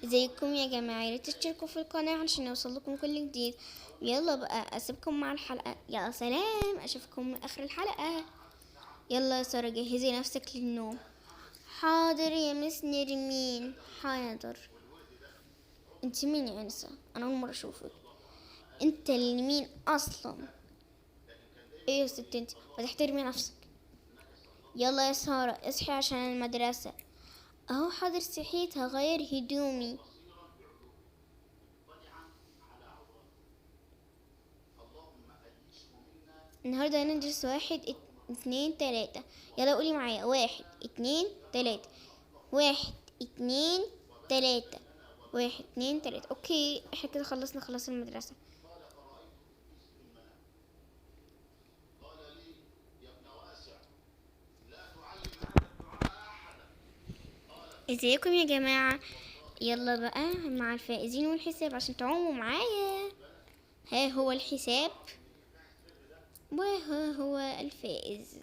ازيكم يا جماعة؟ ياريت تشتركوا في القناة عشان يوصلكم كل جديد. يلا بقى اسيبكم مع الحلقة. يا سلام، اشوفكم اخر الحلقة. يلا يا سارة، جهزي نفسك للنوم. حاضر يا مس نرمين، حاضر. انت مين يا انسة؟ انا اول مرة اشوفك. انت اللي مين اصلا؟ ايه يا ست انت، ما تحترمي نفسك. يلا يا سارة اصحي عشان المدرسة. اهو حاضر، صحيت هغير هدومي. النهاردة هندرس واحد اتنين تلاتة. يلا قولي معايا، واحد اتنين تلاتة. واحد اتنين تلاتة. واحد اتنين تلاتة. اوكي، احنا كده خلصنا خلاص المدرسة. ازيكم يا جماعة؟ يلا بقى مع الفائزين والحساب عشان تعوموا معايا. ها هو الحساب وها هو الفائز.